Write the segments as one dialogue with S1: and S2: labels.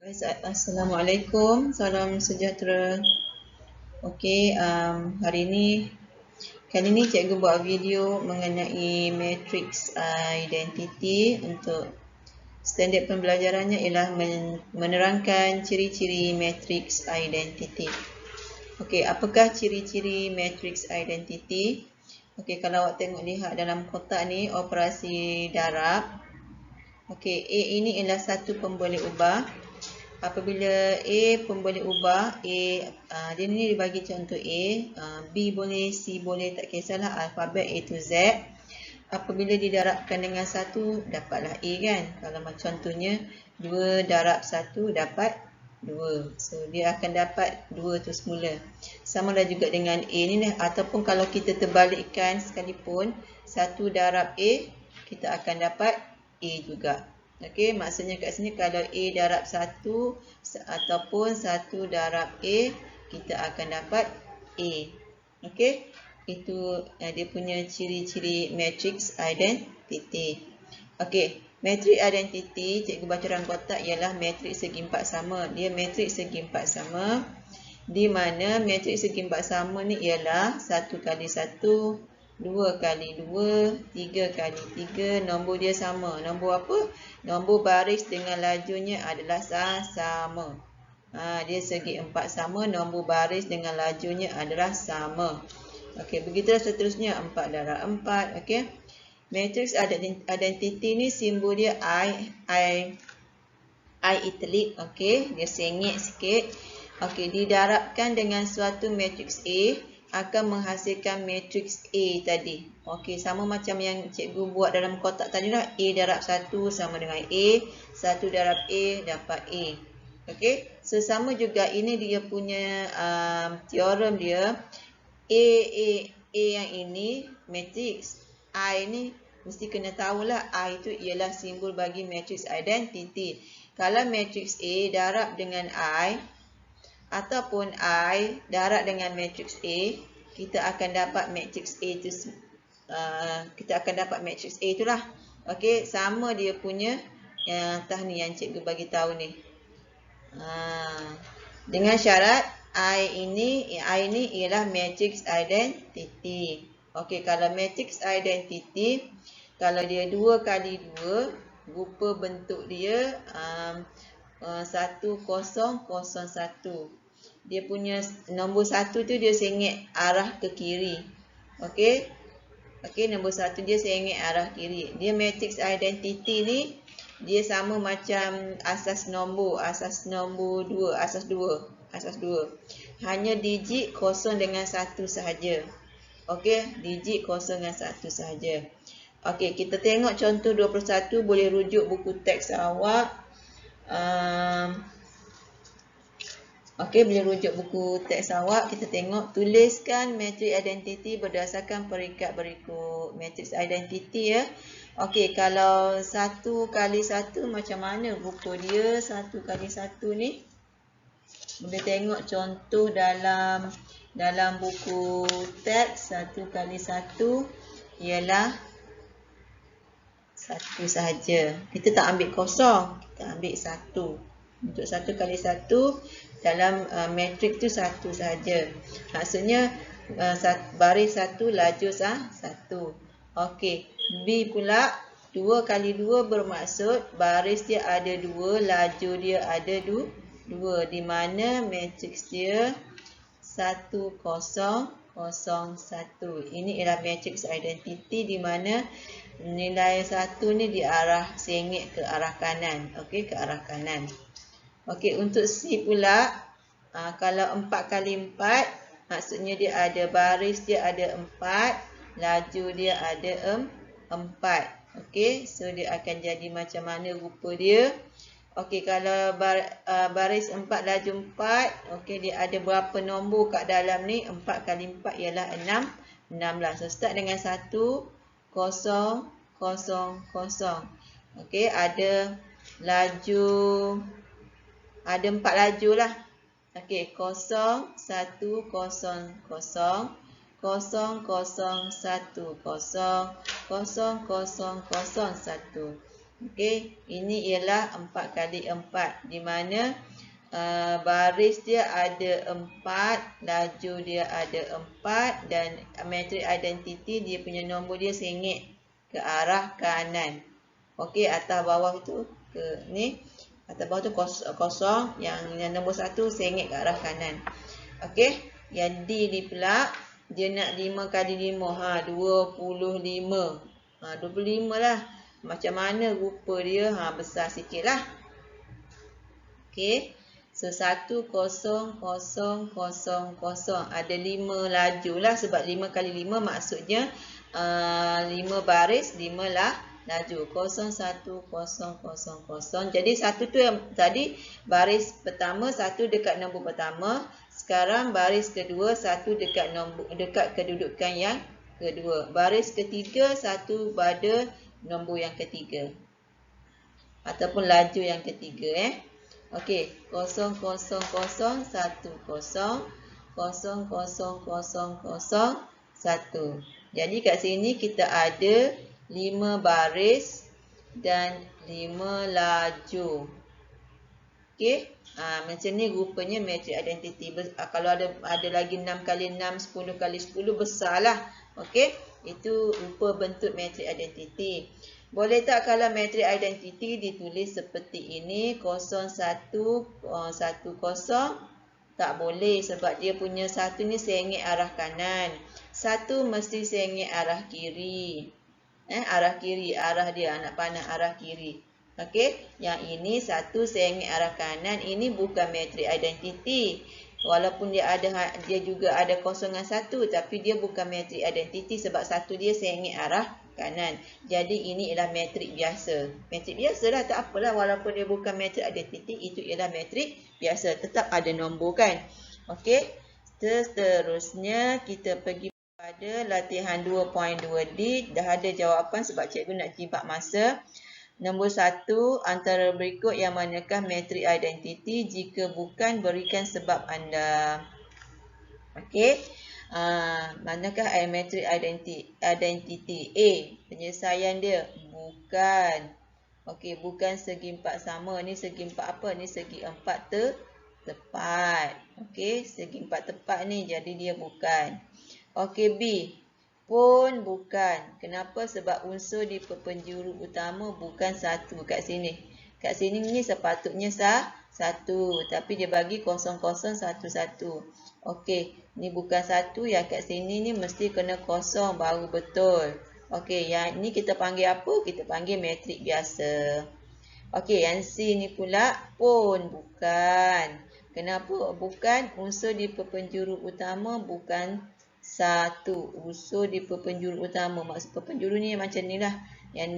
S1: Assalamualaikum, salam sejahtera. Okey, hari ini kali ini cikgu buat video mengenai matrix identity. Untuk standard pembelajarannya ialah menerangkan ciri-ciri matrix identity. Okey, apakah ciri-ciri matrix identity? Okey, kalau awak lihat dalam kotak ni, operasi darab. Okey, A ini ialah satu pemboleh ubah. Apabila A pemboleh ubah, dia ni dibagi contoh A, B boleh, C boleh, tak kisahlah, alfabet A to Z. Apabila didarabkan dengan 1, dapatlah A kan. Kalau macam contohnya 2 darab 1 dapat 2. So dia akan dapat 2 tu semula. Sama lah juga dengan A ni lah. Ataupun kalau kita terbalikkan sekalipun, 1 darab A, kita akan dapat A juga. Okey, maksudnya kat sini kalau A darab 1 ataupun 1 darab A, kita akan dapat A. Okey, itu dia punya ciri-ciri matrix identity. Okey, matrix identity cikgu baca dalam kotak ialah matrix segi empat sama. Dia matrix segi empat sama, di mana matrix segi empat sama ni ialah 1 kali 1, 2 kali 2, 3 kali 3, nombor dia sama. Nombor apa? Nombor baris dengan lajunya adalah sama. Dia segi empat sama, nombor baris dengan lajunya adalah sama. Okey, begitulah seterusnya, 4 darab 4. Okey. Matrix identity ni simbol dia I italic. Okey, dia sengit sikit. Okey, didarabkan dengan suatu matrix A akan menghasilkan matrix A tadi. Okey, sama macam yang cikgu buat dalam kotak tadi lah. A darab 1 sama dengan A. 1 darab A dapat A. Okey, so sama juga ini dia punya teorem dia. A yang ini matrix. I ni mesti kena tahulah I itu ialah simbol bagi matrix identity. Kalau matrix A darab dengan I ataupun I darab dengan matrix A, kita akan dapat matrix A itu itulah. Okey, sama dia punya ni yang cikgu bagi tahu ni. Dengan syarat I ini ialah matrix identity. Okey, kalau matrix identity, kalau dia 2 kali 2, rupa bentuk dia 1001. Dia punya nombor 1 tu dia sengit arah ke kiri. Okey. Okey, nombor 1 dia sengit arah kiri. Dia matrix identity ni dia sama macam asas nombor 2, asas 2. Hanya digit 0 dengan 1 sahaja. Okey, digit 0 dengan 1 sahaja. Okey, kita tengok contoh 21, boleh rujuk buku teks awak. Okey, boleh rujuk buku teks awak. Kita tengok, tuliskan matrix identity berdasarkan peringkat berikut. Matrix identity ya. Okey, kalau 1 kali 1 macam mana rupa dia? 1 kali 1 ni boleh tengok contoh dalam buku teks. 1 kali 1 ialah 1 sahaja. Kita tak ambil kosong, kita ambil 1. Untuk 1 kali 1 dalam matrix tu 1 sahaja. Maksudnya baris 1, laju 1. Okey, B pula 2 kali 2 bermaksud baris dia ada 2, laju dia ada 2, di mana matrix dia 1 0 0 1. Ini ialah matrix identity di mana nilai 1 ni diarah sengit ke arah kanan. Okey, ke arah kanan. Okey, untuk C pula, kalau 4 kali 4, maksudnya dia ada baris dia ada 4, laju dia ada 4. Okey, so dia akan jadi macam mana rupa dia? Okey, kalau baris 4, laju 4, okey, dia ada berapa nombor kat dalam ni? 4 kali 4 ialah 16. So, start dengan 1, 0, 0, 0. Okey, ada laju, ada 4 laju lah. Okey, 0, 1, 0, 0, 0, 0, 1, 0, 0, 0, 0, 1. Okey, ini ialah 4 kali 4 di mana baris dia ada 4, laju dia ada 4 dan matrix identity dia punya nombor dia sengit ke arah kanan. Okey, atas bawah tu ke ni, atas bawah tu kosong, yang nombor 1 sengit ke arah kanan. Okey, yang D ni pula dia nak 5 kali 5, 25. 25 lah. Macam mana rupa dia? Besar sikit lah. Okey. So 1, 0, 0, 0, 0. Ada 5 laju lah. Sebab 5 kali 5 maksudnya 5 baris, 5 lah laju. 0, 1, 0, 0, 0. Jadi 1 tu yang tadi baris pertama, 1 dekat nombor pertama. Sekarang baris kedua, 1 dekat kedudukan yang kedua. Baris ketiga, 1 pada nombor yang ketiga. Ataupun laju yang ketiga. Okey, 0, 0, 0, 1, 0, 0, 0, 0, 1. Jadi kat sini kita ada 5 baris dan 5 laju. Okey, macam ni rupanya matrix identity. Kalau ada lagi 6 kali 6, 10 kali 10 besarlah. Okey, itu rupa bentuk matrix identity. Boleh tak kalau matrix identity ditulis seperti ini, 0, 1, 1, 0? Tak boleh sebab dia punya 1 ni sengit arah kanan. 1 mesti sengit arah kiri. Arah kiri, arah dia, anak panah arah kiri. Okey, yang ini 1 sengit arah kanan. Ini bukan matrix identity. Walaupun dia juga ada kosongan 1, tapi dia bukan matrix identity sebab 1 dia sengit arah kanan. Jadi ini ialah matrik biasa. Matrik biasa lah, tak apalah walaupun dia bukan matrix identity, itu ialah matrik biasa. Tetap ada nombor kan. Okey. Seterusnya kita pergi pada latihan 2.2D. Dah ada jawapan sebab cikgu nak jimat masa. Nombor 1, antara berikut yang manakah matrik identity? Jika bukan, berikan sebab anda. Okey. Manakah matrik identity? A. Penyelesaian dia bukan. Okey, bukan segi 4 sama. Ni segi 4 apa? Ni segi 4 tepat. Okey, segi 4 tepat ni jadi dia bukan. Okey, B. Pun bukan. Kenapa? Sebab unsur di penjuru utama bukan 1 kat sini. Kat sini ni sepatutnya 1, tapi dia bagi 0, 0, 1, 1. Okey, ni bukan 1, yang kat sini ni mesti kena 0 baru betul. Okey, yang ni kita panggil apa? Kita panggil matrik biasa. Okey, yang C ni pula pun bukan. Kenapa bukan? Unsur di penjuru utama bukan 1. Unsur di penjuru utama. Maksud penjuru ni macam ni lah. Yang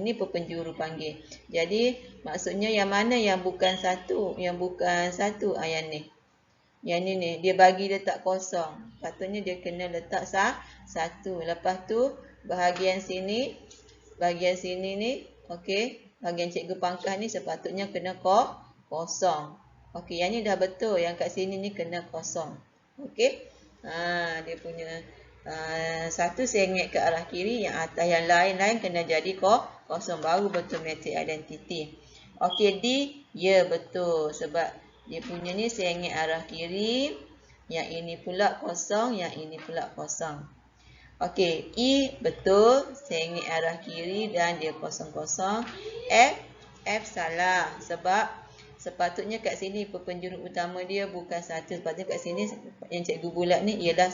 S1: ni penjuru panggil. Jadi, maksudnya yang mana yang bukan 1? Yang bukan 1, yang ni. Yang ni, dia bagi letak kosong. Patutnya dia kena letak 1. Lepas tu, bahagian sini ni, okey. Bahagian cikgu pangkas ni sepatutnya kena kosong. Okey, yang ni dah betul. Yang kat sini ni kena kosong. Okey. Dia punya 1 sengit ke arah kiri, yang atas yang lain-lain kena jadi kosong. Baru betul matrik identity. Okey, D, ya betul. Sebab dia punya ni sengit arah kiri. Yang ini pula kosong. Yang ini pula kosong. Okey, E betul. Sengit arah kiri dan dia kosong-kosong. F salah. Sebab sepatutnya kat sini penjuru utama dia bukan 1. Sepatutnya kat sini yang cikgu bulat ni ialah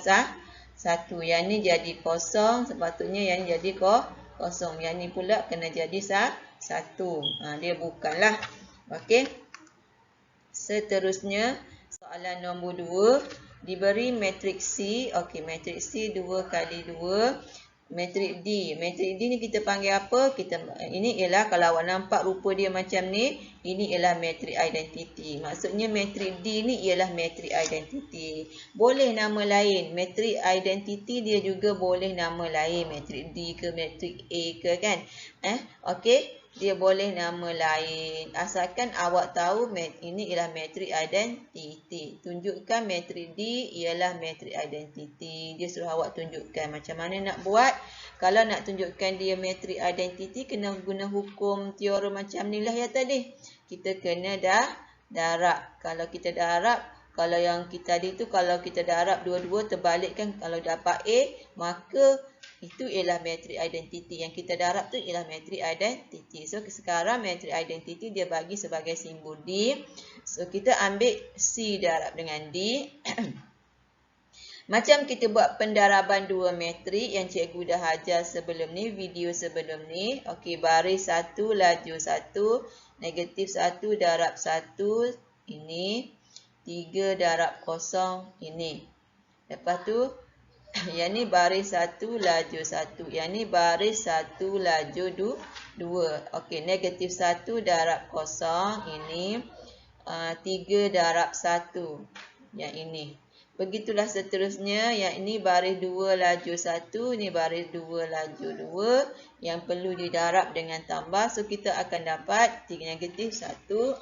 S1: 1. Yang ni jadi kosong. Sepatutnya yang ni jadi kosong. Yang ni pula kena jadi 1. Dia bukanlah. Okey. Seterusnya, soalan nombor 2. Diberi matrik C. Okey, matrik C 2 kali 2. Matrik D. Matrik D ni kita panggil apa? Ini ialah kalau awak nampak rupa dia macam ni, ini ialah matrik identity. Maksudnya matrik D ni ialah matrik identity. Boleh nama lain. Matrik identity dia juga boleh nama lain. Matrik D ke matrik A ke kan? Okey. dia boleh nama lain. Asalkan awak tahu ini ialah metrik identiti. Tunjukkan metrik D ialah metrik identiti. Dia suruh awak tunjukkan macam mana nak buat. Kalau nak tunjukkan dia metrik identiti, kena guna hukum teorem macam ni lah ya tadi. Kita kena darab. Kalau kita darab, kalau yang kita tadi tu, kalau kita darab dua-dua terbalikkan, kalau dapat A, maka itu ialah metrik identiti. Yang kita darab tu ialah metrik identiti. So sekarang metrik identiti dia bagi sebagai simbol D. So kita ambil C darab dengan D. Macam kita buat pendaraban dua metrik yang cikgu dah ajar sebelum ni, video sebelum ni. Okey, baris 1, laju 1, negatif 1 darab 1, ini. 3 darab 0, ini. Lepas tu, yang ni baris 1, laju 1. Yang ni baris 1, laju 2. Okey, negatif 1 darab 0, ini. 3 darab 1, yang ini. Begitulah seterusnya. Yang ini baris 2, laju 1. Ini baris 2, laju 2. Yang perlu didarab dengan tambah. So, kita akan dapat 3 negatif 1.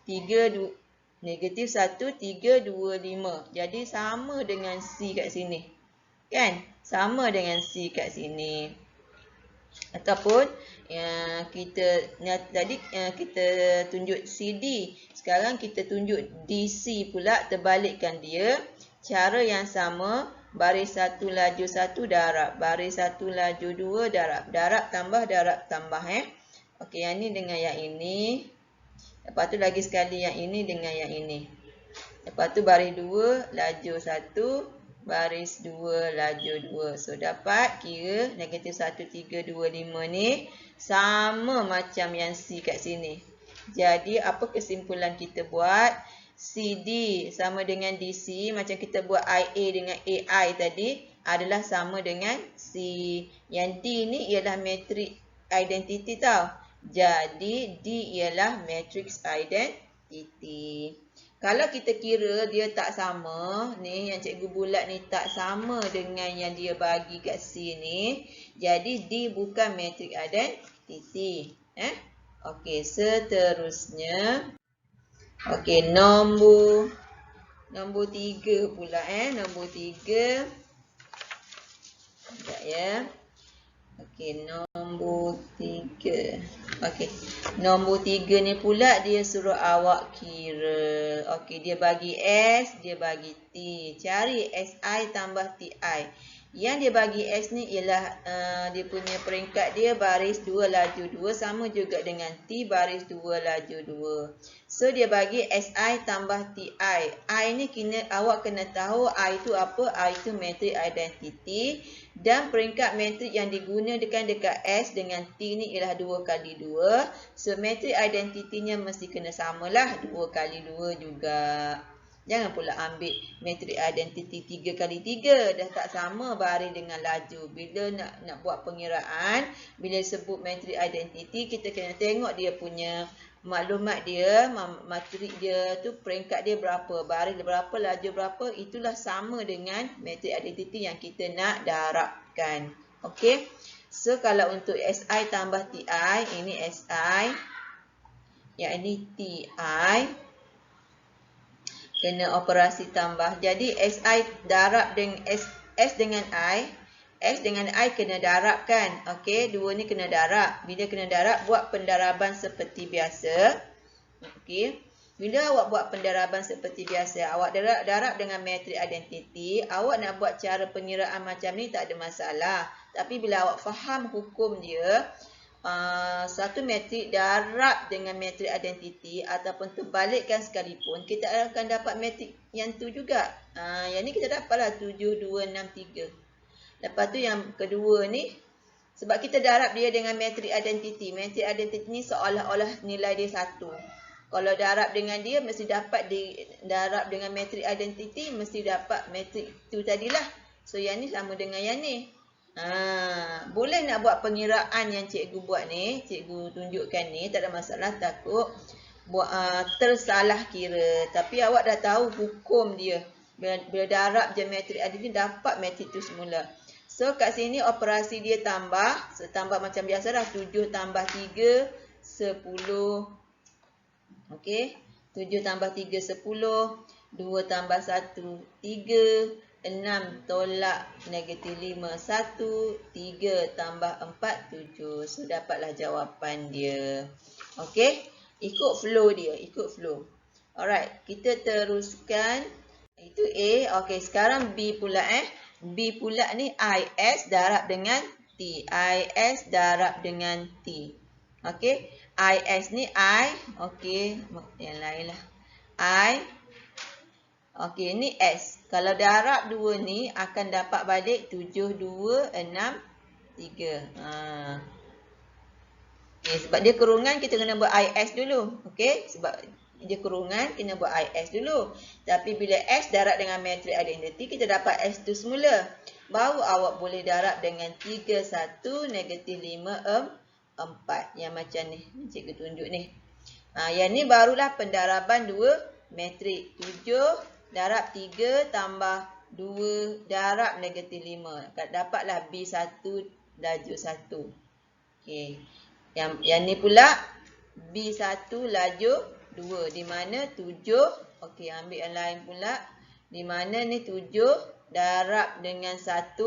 S1: 3, 2. Negatif 1, 3, 2, 5. Jadi, sama dengan C kat sini. Kan? Sama dengan C kat sini. Ataupun, tadi kita tunjuk CD. Sekarang kita tunjuk DC pula. Terbalikkan dia. Cara yang sama. Baris 1, laju 1, darab. Baris 1, laju 2, darab. Darab, tambah, darab, tambah. Okey, yang ini dengan yang ini. Lepas tu lagi sekali yang ini dengan yang ini. Lepas tu baris 2, laju 1, baris 2, laju 2. So, dapat kira negatif 1, 3, 2, 5 ni sama macam yang C kat sini. Jadi, apa kesimpulan kita buat? CD sama dengan DC. Macam kita buat IA dengan AI tadi adalah sama dengan C. Yang D ni ialah metrik identiti tau. Jadi, D ialah matrix identity. Kalau kita kira dia tak sama, ni yang cikgu bulat ni tak sama dengan yang dia bagi kat C ni. Jadi, D bukan matrix identity. Okey, seterusnya. Okey, nombor 3 pula. Nombor 3. Sekejap ya. Okey, nombor 3. Okey, nombor 3 ni pula dia suruh awak kira. Okey, dia bagi S, dia bagi T. Cari SI tambah TI. Yang dia bagi S ni ialah dia punya peringkat dia baris 2, laju 2. Sama juga dengan T, baris 2, laju 2. So, dia bagi SI tambah TI. I ni awak kena tahu I tu apa. I tu metrik identity. Dan peringkat metrik yang digunakan dekat S dengan T ni ialah 2 kali 2. So, metrik identitinya mesti kena samalah 2 kali 2 juga. Jangan pula ambil metrik identiti 3 kali 3. Dah tak sama baris dengan laju. Bila nak buat pengiraan, bila sebut metrik identiti, kita kena tengok dia punya maklumat dia, matrik dia tu, peringkat dia berapa, baris berapa, laju berapa. Itulah sama dengan metrik identiti yang kita nak darabkan. Okey. So, kalau untuk SI tambah TI, ini SI. Yang ini TI. Kena operasi tambah. Jadi, SI darab dengan S dengan I. S dengan I kena darabkan. Okey, dua ni kena darab. Bila kena darab, buat pendaraban seperti biasa. Okey. Bila awak buat pendaraban seperti biasa, awak darab dengan metrik identiti. Awak nak buat cara pengiraan macam ni tak ada masalah. Tapi bila awak faham hukum dia, satu metrik darab dengan metrik identiti ataupun terbalikkan sekalipun, kita akan dapat metrik yang tu juga. Yang ni kita dapatlah 7, 2, 6, 3. Lepas tu yang kedua ni, sebab kita darab dia dengan metrik identiti. Metrik identiti ni seolah-olah nilai dia 1. Kalau darab dengan dia, mesti dapat darab dengan metrik identiti, mesti dapat metrik tu tadilah. So, yang ni sama dengan yang ni. Boleh nak buat pengiraan yang cikgu buat ni, cikgu tunjukkan ni, tak ada masalah. Takut buat tersalah kira. Tapi awak dah tahu hukum dia. Bila darab je metrik identiti, dapat metrik tu semula. So kat sini operasi dia tambah. So tambah macam biasa dah. 7 tambah 3, 10. Okey. 7 tambah 3, 10. 2 tambah 1, 3. 6 tolak negatif 5, 1. 3 tambah 4, 7. So dapatlah jawapan dia. Okey. Ikut flow dia. Ikut flow. Alright. Kita teruskan. Itu A. Okey. Sekarang B pula B pula ni IS darab dengan T. IS darab dengan T. Okey. IS ni I. Okey. Yang lain lah. I. Okey. Ni S. Kalau darab 2 ni akan dapat balik 7, 2, 6, 3. Okay, sebab dia kurungan kita kena buat IS dulu. Okey. Sebab dia kurungan kena buat IS dulu. Tapi bila S darab dengan matrix identity kita dapat S tu semula. Baru awak boleh darab dengan 3, 1, negatif 5, 4. Yang macam ni. Cikgu tunjuk ni. Yang ni barulah pendaraban 2 matrix. 7 darab 3 tambah 2 darab negatif 5. Dapatlah B1 laju 1. Okey. Yang ni pula B1 laju 2. Di mana 7. Okey, ambil yang lain pula. Di mana ni 7 darab dengan 1.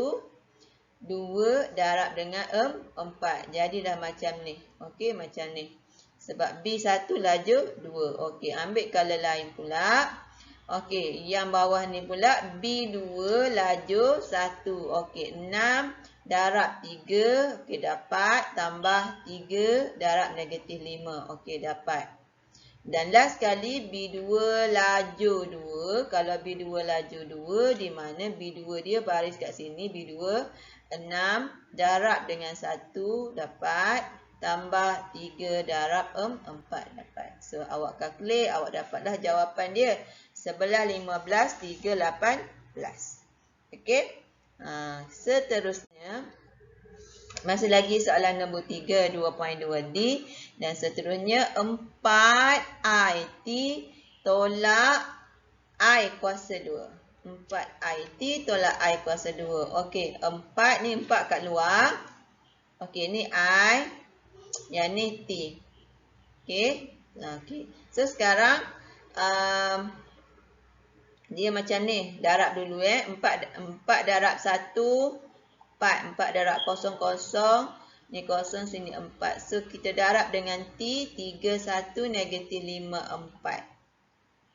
S1: 2 darab dengan 4. Jadilah macam ni. Okey, macam ni. Sebab B1 laju 2. Okey, ambil color lain pula. Okey, yang bawah ni pula B2 laju 1. Okey, 6 darab 3. Okey, dapat. Tambah 3 darab negatif 5. Okey, dapat. Dan last sekali B2 laju 2. Kalau B2 laju 2, di mana B2 dia baris kat sini. B2 6 darab dengan 1 dapat. Tambah 3 darab 4 dapat. So awak calculate, awak dapatlah jawapan dia. 11, 15, 3, 18. Okey. Seterusnya. Masih lagi soalan nombor 3, 2.2D. Dan seterusnya 4IT tolak I kuasa 2. 4IT tolak I kuasa 2. Okey, 4 ni 4 kat luar. Okey, ni I. Yang ni T. Okey. Okey. So sekarang dia macam ni. Darab dulu 4 darab 1. 4 darab 0, 0. Ni 0, sini 4. So, kita darab dengan T. 3, 1, negatif 5, 4.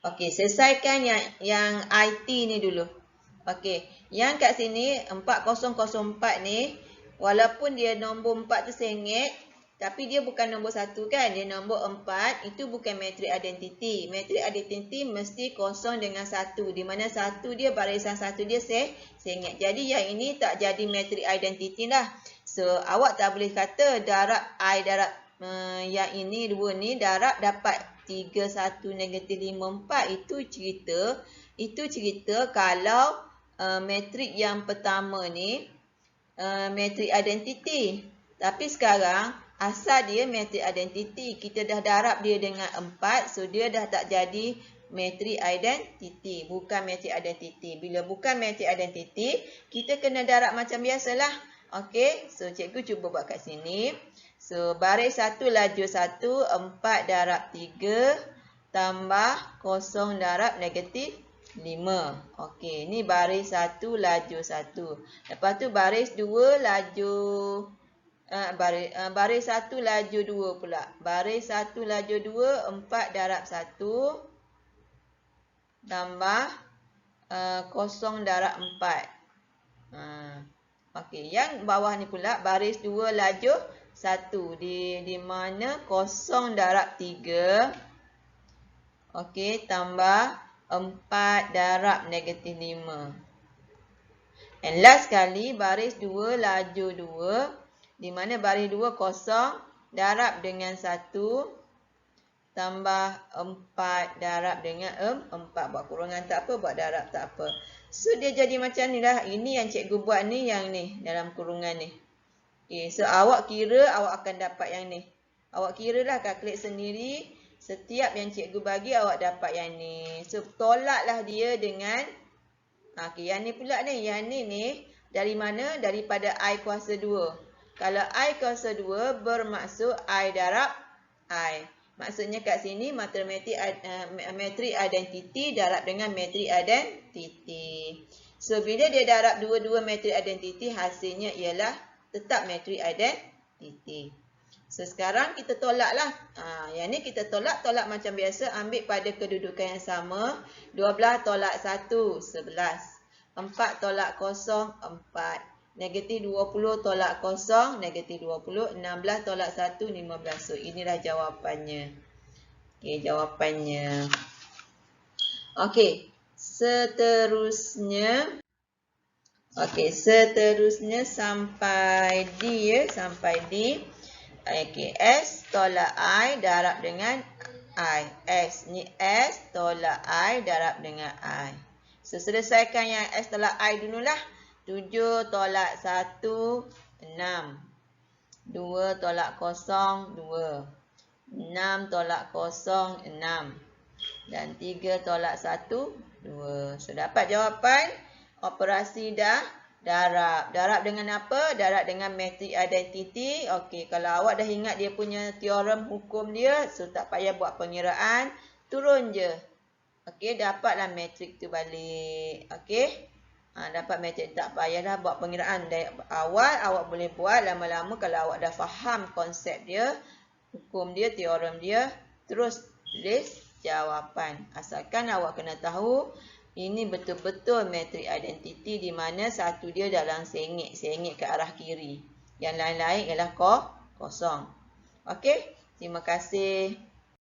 S1: Okey, selesaikan yang IT ni dulu. Okey, yang kat sini 4004 ni, walaupun dia nombor 4 tu sengit, tapi dia bukan nombor 1 kan? Dia nombor 4. Itu bukan matrix identity. Matrix identity mesti 0 dengan 1. Di mana 1 dia barisan 1 dia sengit. Jadi yang ini tak jadi matrix identity lah. So awak tak boleh kata darab I darab yang ini 2 ni darab dapat 3, 1, negatif 5, 4. Itu cerita kalau matrix yang pertama ni matrix identity. Tapi sekarang asal dia matrix identity. Kita dah darab dia dengan 4. So, dia dah tak jadi matrix identity. Bukan matrix identity. Bila bukan matrix identity, kita kena darab macam biasalah. Okey. So, cikgu cuba buat kat sini. So, baris 1 laju 1. 4 darab 3. Tambah 0 darab negatif 5. Okey. Ni baris 1 laju 1. Lepas tu baris 2 laju... baris 1 laju 2 pula. Baris 1 laju 2, 4 darab 1. Tambah 0 darab 4. Okey, yang bawah ni pula baris 2 laju 1. Di mana 0 darab 3. Okey, tambah 4 darab negatif 5. And last sekali baris 2 laju 2. Di mana baris 2 kosong darab dengan 1 tambah 4 darab dengan 4. Buat kurungan tak apa, buat darab tak apa. So dia jadi macam ni lah. Ini yang cikgu buat ni, yang ni dalam kurungan ni. Okay, so awak kira awak akan dapat yang ni. Awak kira lah, calculate sendiri. Setiap yang cikgu bagi awak dapat yang ni. So tolaklah dia dengan okay, yang ni pula ni. Yang ni Dari mana? Daripada I kuasa 2. Kalau I kuasa 2 bermaksud I darab I. Maksudnya kat sini metrik identiti darab dengan metrik identiti. So, bila dia darab dua-dua metrik identiti, hasilnya ialah tetap metrik identiti. So, sekarang kita tolaklah. Yang ni kita tolak macam biasa. Ambil pada kedudukan yang sama. 12 tolak 1, 11. 4 tolak 0, 4. Negatif 20 tolak 0, negatif 20. 16 tolak 1, 15. So, inilah jawapannya. Okey, jawapannya. Okey, seterusnya. Okey, seterusnya sampai D ya. Sampai D. Okey, S tolak I darab dengan I. S ni S tolak I darab dengan I. So, selesaikan yang S tolak I dululah. 7 tolak 1, 6. 2 tolak 0, 2. 6 tolak 0, 6. Dan 3 tolak 1, 2. So, dapat jawapan. Operasi dah darab. Darab dengan apa? Darab dengan metrik identiti. Okey, kalau awak dah ingat dia punya teorem hukum dia, so tak payah buat pengiraan. Turun je. Okey, dapatlah metrik tu balik. Okey. Dapat metrik, tak payahlah buat pengiraan. Dari awal awak boleh buat, lama-lama kalau awak dah faham konsep dia, hukum dia, teorem dia, terus tulis jawapan. Asalkan awak kena tahu ini betul-betul metrik identiti di mana satu dia dalam sengit ke arah kiri. Yang lain-lain ialah kosong. Okey, terima kasih.